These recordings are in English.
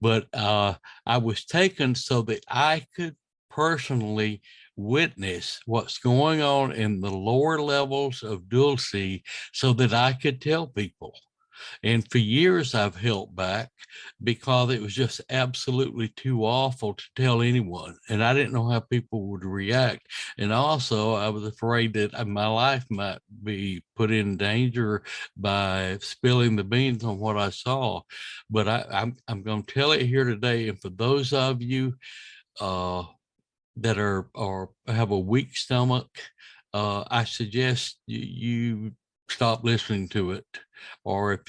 but I was taken so that I could personally witness what's going on in the lower levels of Dulce so that I could tell people. And for years, I've held back because it was just absolutely too awful to tell anyone. And I didn't know how people would react. And also, I was afraid that my life might be put in danger by spilling the beans on what I saw. But I'm going to tell it here today. And for those of you that are or have a weak stomach, I suggest you stop listening to it. Or if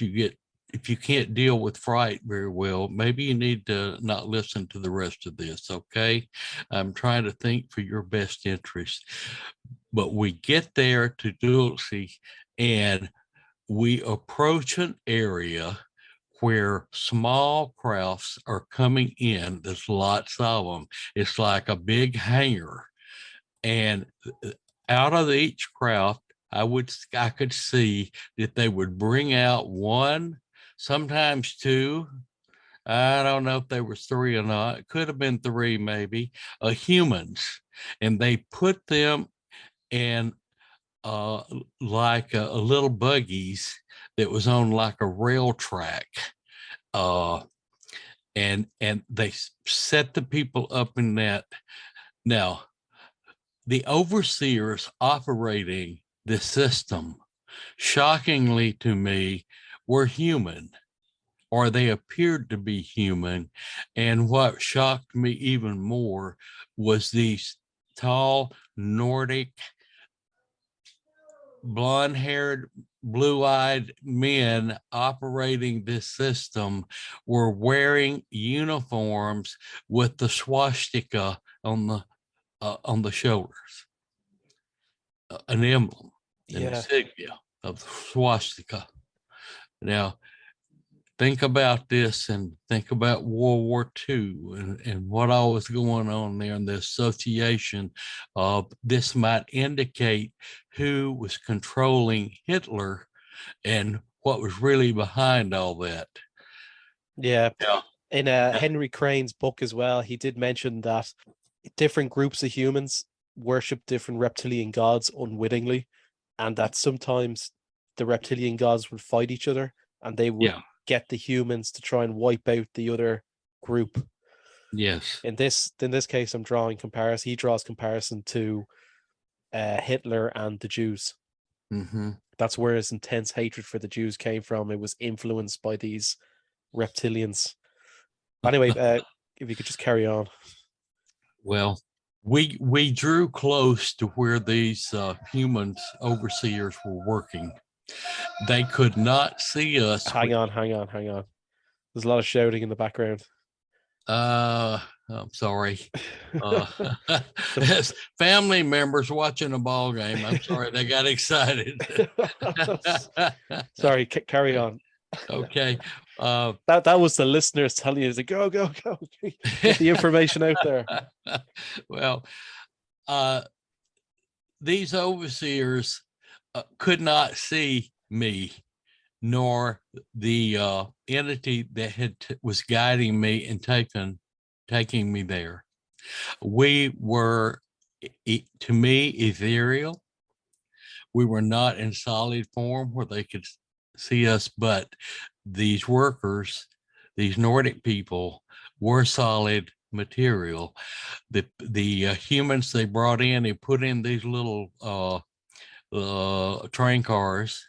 you can't deal with fright very well, maybe you need to not listen to the rest of this. Okay, I'm trying to think for your best interest. But we get there to Dulce, and we approach an area where small crafts are coming in. There's lots of them. It's like a big hangar. And out of each craft, I could see that they would bring out one, sometimes two. I don't know if there was three or not. It could have been three, maybe, humans. And they put them in uh, like a little buggies that was on like a rail track. Uh, and they set the people up in that. Now, the overseers operating the system, shockingly to me, were human, or they appeared to be human. And what shocked me even more was these tall Nordic, blonde-haired, blue-eyed men operating this system were wearing uniforms with the swastika on the shoulders, an emblem, an Yeah. insignia of the swastika. Now, think about this and think about World War II and what all was going on there, and the association of this might indicate who was controlling Hitler and what was really behind all that. Yeah. Yeah. In Henry Crane's book as well, he did mention that different groups of humans worship different reptilian gods unwittingly, and that sometimes the reptilian gods would fight each other and they would Yeah. get the humans to try and wipe out the other group. Yes. In this case, I'm drawing comparison. He draws comparison to Hitler and the Jews. Mm-hmm. That's where his intense hatred for the Jews came from. It was influenced by these reptilians. Anyway, if you could just carry on. Well, we drew close to where these humans overseers were working. They could not see us. Hang on, hang on, hang on. There's a lot of shouting in the background. I'm sorry. As family members watching a ball game. I'm sorry, they got excited. Sorry, carry on. Okay. That was the listeners telling you to go, go, go. Get the information out there. Well, these overseers could not see me nor the entity that was guiding me and taking me there. We were, to me, ethereal. We were not in solid form where they could see us, but these workers, these Nordic people, were solid material. The humans they brought in, they put in these little train cars,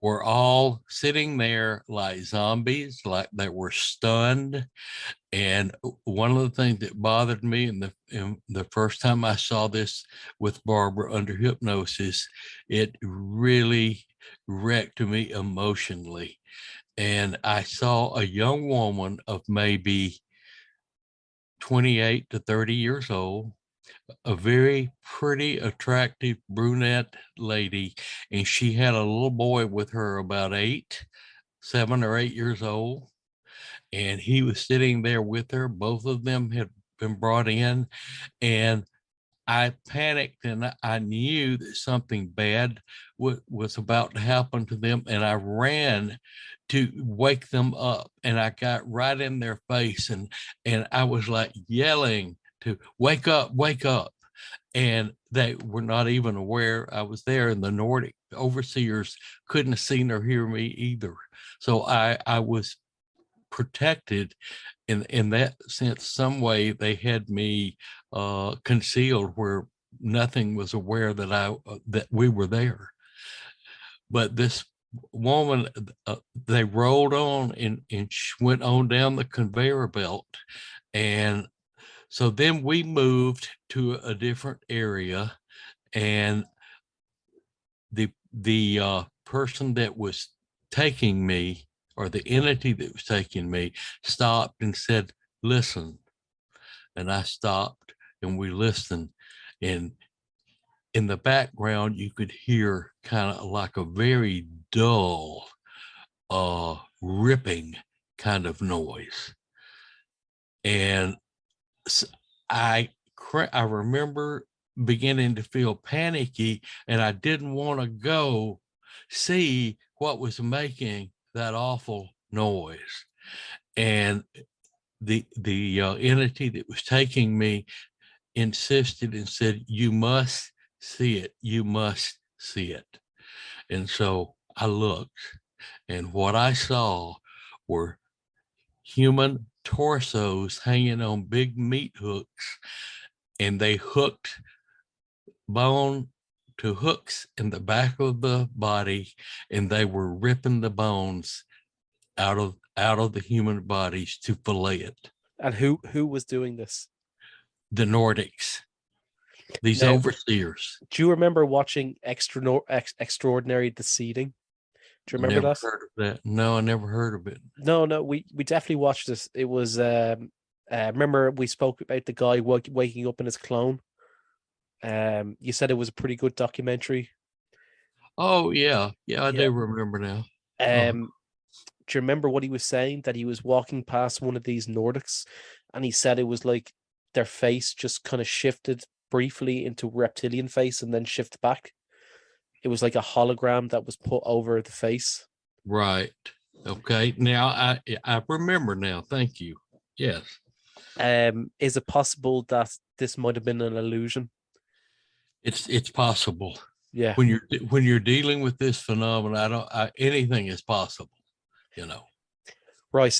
were all sitting there like zombies, like they were stunned. And one of the things that bothered me in the first time I saw this with Barbara under hypnosis, it really wrecked me emotionally. And I saw a young woman of maybe 28 to 30 years old, a very pretty, attractive brunette lady, and she had a little boy with her about 7 or 8 years old, and he was sitting there with her. Both of them had been brought in, and I panicked, and I knew that something bad was about to happen to them. And I ran to wake them up, and I got right in their face, and I was like yelling to wake up, wake up. And they were not even aware I was there. And the Nordic overseers couldn't see nor hear me either. So I was protected in that sense. Some way they had me concealed where nothing was aware that we were there. But this woman, they rolled on and went on down the conveyor belt. And so then we moved to a different area, and the person that was taking me, or the entity that was taking me, stopped and said, "Listen." And I stopped, and we listened. And in the background, you could hear kind of like a very dull, ripping kind of noise. And I remember beginning to feel panicky, and I didn't want to go see what was making that awful noise. And the entity that was taking me insisted and said, "You must see it. You must see it." And so I looked, and what I saw were human torsos hanging on big meat hooks, and they hooked bone to hooks in the back of the body, and they were ripping the bones out of the human bodies to fillet it. And who was doing this? The Nordics, these Now, overseers. do you remember watching Extraordinary The Seeding? Do you remember Never that? heard of that. No, I never heard of it. No, we definitely watched this. It was remember we spoke about the guy waking up in his clone. You said it was a pretty good documentary. Oh yeah, I Yeah. do remember now. Do you remember what he was saying? That he was walking past one of these Nordics, and he said it was like their face just kind of shifted briefly into reptilian face and then shift back. It was like a hologram that was put over the face. Right. Okay. Now I remember now. Thank you. Yes. Is it possible that this might have been an illusion? It's possible. Yeah. When you're dealing with this phenomenon, anything is possible, you know. Right.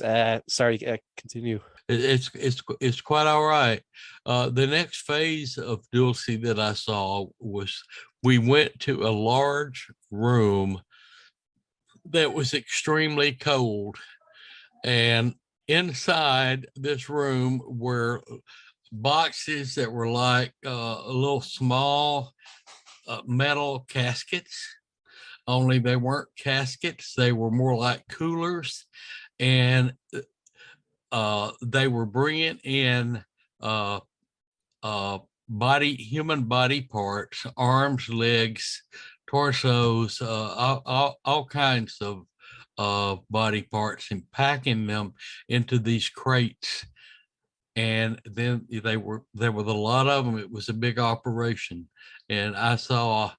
Sorry, continue. It's quite all right. The next phase of Dulce that I saw was, we went to a large room that was extremely cold, and inside this room were boxes that were like a little small metal caskets, only they weren't caskets, they were more like coolers. And they were bringing in uh, human body parts, arms, legs, torsos, all kinds of body parts, and packing them into these crates. And then there was a lot of them. It was a big operation. And I saw,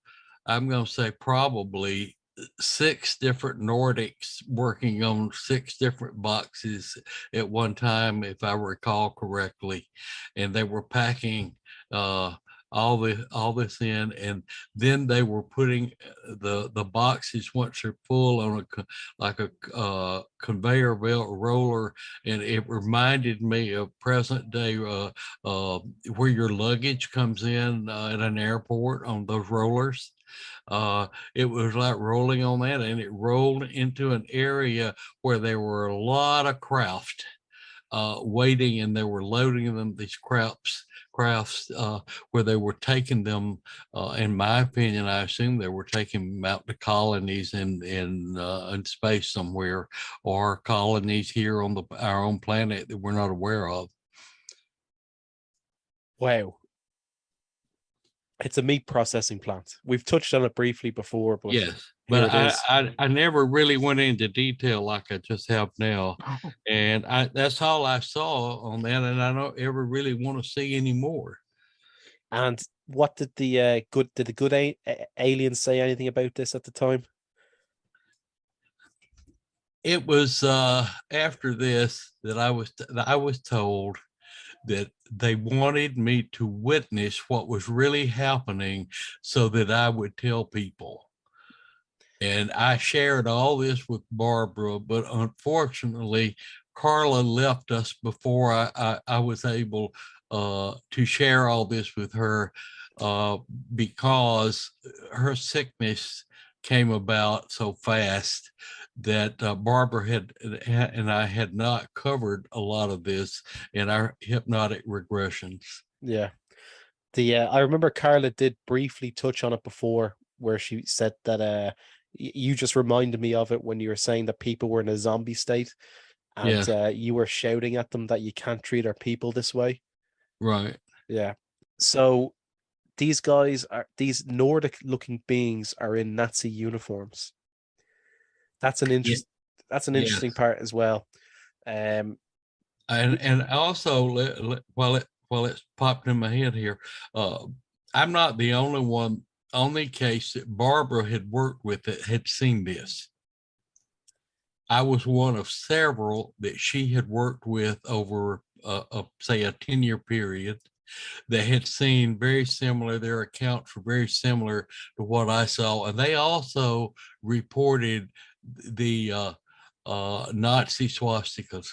I'm going to say probably 6 different Nordics working on 6 different boxes at one time, if I recall correctly. And they were packing all this in, and then they were putting the boxes, once they're full, on a conveyor belt roller. And it reminded me of present day where your luggage comes in at an airport on those rollers. It was like rolling on that, and it rolled into an area where there were a lot of craft waiting, and they were loading them, these crafts, where they were taking them, in my opinion, I assume they were taking them out to colonies in space somewhere, or colonies here on our own planet that we're not aware of. Wow. It's a meat processing plant. We've touched on it briefly before, but Yes, here but it is. I never really went into detail like I just have now, and that's all I saw on that, and I don't ever really want to see any more. And what did the aliens say anything about this at the time? It was after this that I was told that they wanted me to witness what was really happening so that I would tell people. And I shared all this with Barbara, but unfortunately, Carla left us before I was able to share all this with her uh, because her sickness came about so fast that Barbara and I had not covered a lot of this in our hypnotic regressions. Yeah. I remember Carla did briefly touch on it before, where she said that you just reminded me of it when you were saying that people were in a zombie state, and Yeah, you were shouting at them that you can't treat our people this way. right. Yeah. So these Nordic looking beings are in Nazi uniforms. That's an Yeah, interest that's an yeah. interesting part as well. Um And also while it's popped in my head here, uh, I'm not the only one. Only case that Barbara had worked with that had seen this. I was one of several that she had worked with over say a 10-year period that had seen very similar. Their accounts were very similar to what I saw, and they also reported the Nazi swastikas.